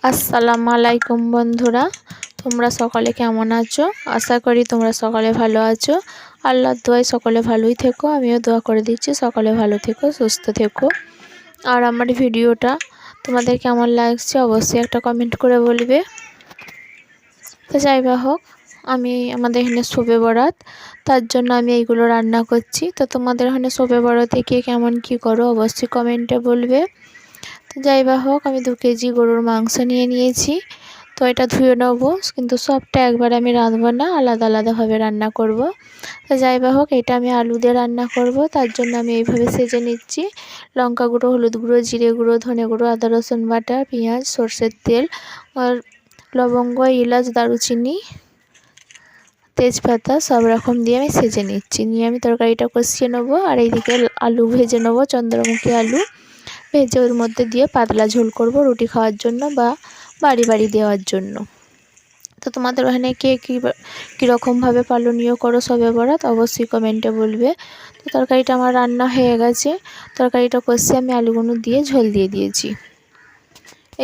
আসসালামু আলাইকুম বন্ধুরা, তোমরা সকলে কেমন আছো? আশা করি তোমরা সকলে ভালো আছো। আল্লাহর দোয়ায় সকলে ভালোই থেকো। আমিও দোয়া করে দিচ্ছি সকলে ভালো থেকো, সুস্থ থেকো। আর আমার ভিডিওটা তোমাদের কেমন লাগছে অবশ্যই একটা কমেন্ট করে বলবে। তো যাই বা হোক, আমাদের এখানে শবে বরাত, তার জন্য আমি এইগুলো রান্না করছি। তো তোমাদের এখানে শবে বরাতে কে কেমন কি করো অবশ্যই কমেন্টে বলবে। তো যাই বা হোক, আমি 2 কেজি গরুর মাংস নিয়ে নিয়েছি। তো এটা ধুয়ে নেবো, কিন্তু সবটা একবার আমি রাঁধবো না, আলাদা আলাদাভাবে রান্না করব। তো যাই বা হোক, এটা আমি আলু দিয়ে রান্না করব। তার জন্য আমি এইভাবে সেজে নিচ্ছি। লঙ্কা গুঁড়ো, হলুদ গুঁড়ো, জিরে গুঁড়ো, ধনে গুঁড়ো, আদা রসুন বাটা, পেঁয়াজ, সরষের তেল আর লবঙ্গ, এলাচ, দারুচিনি, তেজপাতা সব রকম দিয়ে আমি সেজে নিচ্ছি। নিয়ে আমি তরকারিটা কষিয়ে নেবো। আর এইদিকে আলু ভেজে নেবো, চন্দ্রমুখী আলু ভেজে ওর মধ্যে দিয়ে পাতলা ঝোল করব রুটি খাওয়ার জন্য বা বাড়ি বাড়ি দেওয়ার জন্য। তো তোমাদের ওখানে কে কীরকমভাবে পালনীয় করো শবে বরাত অবশ্যই কমেন্টে বলবে। তো তরকারিটা আমার রান্না হয়ে গেছে। তরকারিটা কষিয়ে আমি আলুগুলো দিয়ে ঝোল দিয়ে দিয়েছি।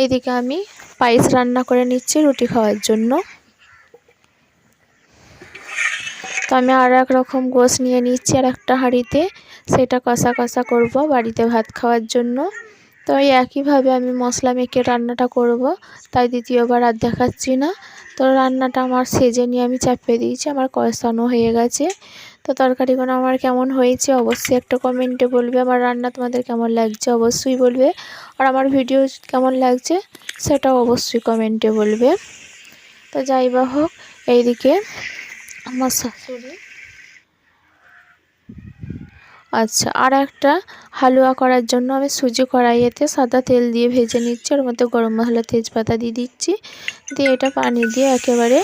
এইদিকে আমি পায়েস রান্না করে নিচ্ছি রুটি খাওয়ার জন্য। তো আমি আর এক রকম গোশ নিয়ে নিচ্ছি আর একটা হাঁড়িতে, সেটা কষা কষা করব বাড়িতে ভাত খাওয়ার জন্য। তো এই একইভাবে আমি মশলা মেখে রান্নাটা করব, তাই দ্বিতীয়বার আর দেখাচ্ছি না। তো রান্নাটা আমার সেজে নিয়ে আমি চাপিয়ে দিয়েছি, আমার কষানো হয়ে গেছে। তো তরকারিগুলো আমার কেমন হয়েছে অবশ্যই একটা কমেন্টে বলবে। আমার রান্না তোমাদের কেমন লাগছে অবশ্যই বলবে। আর আমার ভিডিও কেমন লাগছে সেটাও অবশ্যই কমেন্টে বলবে। তো যাই বা হোক, এইদিকে আমার শাশুড়ি আর একটা হালুয়া করার জন্য আমি সুজি কড়াইয়েতে সাদা তেল দিয়ে ভেজে নিচ্ছি। ওর মধ্যে গরম মশলা, তেজপাতা দিয়ে দিচ্ছি। দিয়ে এটা পানি দিয়ে একেবারে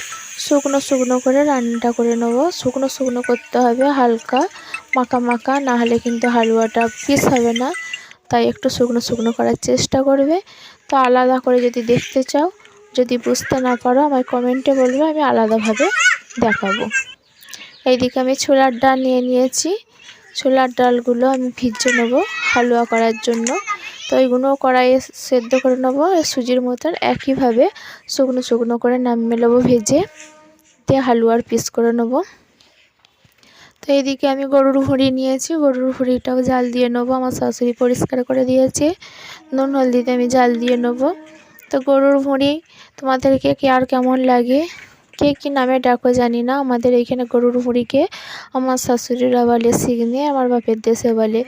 শুকনো শুকনো করে রান্নাটা করে নেবো। শুকনো শুকনো করতে হবে, হালকা মাখা মাখা, না হলে কিন্তু হালুয়াটা পিস হবে না। তাই একটু শুকনো শুকনো করার চেষ্টা করবে। তো আলাদা করে যদি দেখতে চাও, যদি বুঝতে না পারো আমায় কমেন্টে বলবে, আমি আলাদাভাবে দেখাবো। এইদিকে আমি ছোলার ডাল নিয়ে নিয়েছি। ছোলার ডালগুলো আমি ভিজিয়ে নেবো হালুয়া করার জন্য। তো এইগুলো কড়াইয়ে সেদ্ধ করে নেবো সুজির মতন, একইভাবে শুকনো শুকনো করে নামিয়ে নেবো ভেজে, দিয়ে হালুয়ার পিস করে নেবো। তো এইদিকে আমি গরুর ভুঁড়ি নিয়েছি, গরুর ভুঁড়িটাও জাল দিয়ে নেবো। আমার শাশুড়ি পরিষ্কার করে দিয়েছে, নুন হলদিতে আমি জাল দিয়ে নেবো। তো গরুর ভুঁড়ি তোমাদেরকে আর কেমন লাগে, কে কী নামে ডাকো জানি না। আমাদের এইখানে গরুর ভুঁড়িকে আমার শাশুড়িরা বলে সিগনি, আমার বাপের দেশে বলে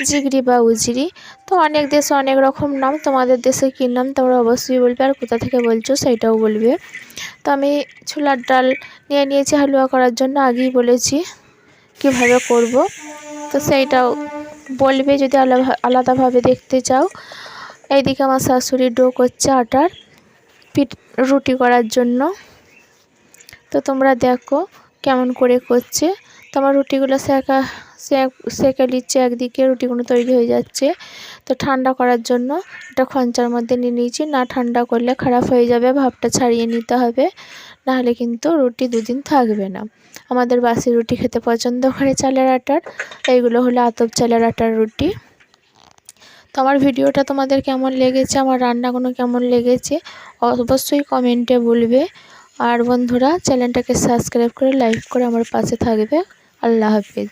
জিগরি বা উজরি। তো অনেক দেশে অনেক রকম নাম, তোমাদের দেশে কী নাম তোমরা অবশ্যই বলবে, আর কোথা থেকে বলছো সেটাও বলবে। তো আমি ছোলার ডাল নিয়ে নিয়েছি হালুয়া করার জন্য, আগেই বলেছি কীভাবে করব। তো সেইটাও বলবে যদি আলাদাভাবে দেখতে চাও। এইদিকে আমার শাশুড়ি ডো করছে আটার রুটি করার জন্য। তো তোমরা দেখো কেমন করে করছে। তো আমার রুটিগুলো সেঁকে নিচ্ছে, একদিকে রুটিগুলো তৈরি হয়ে যাচ্ছে। তো ঠান্ডা করার জন্য এটা খঞ্চার মধ্যে নিয়ে নিয়েছি, না ঠান্ডা করলে খারাপ হয়ে যাবে, ভাপটা ছাড়িয়ে নিতে হবে, নাহলে কিন্তু রুটি 2 দিন থাকবে না। আমাদের বাসি রুটি খেতে পছন্দ করে চালের আটার, এইগুলো হলো আতপ চালের আটার রুটি। তো আমার ভিডিওটা তোমাদের কেমন লেগেছে, আমার রান্নাগুলো কেমন লেগেছে অবশ্যই কমেন্টে বলবে। আর বন্ধুরা চ্যানেলটাকে সাবস্ক্রাইব করে লাইক করে আমার পাশে থাকবে। আল্লাহ হাফেজ।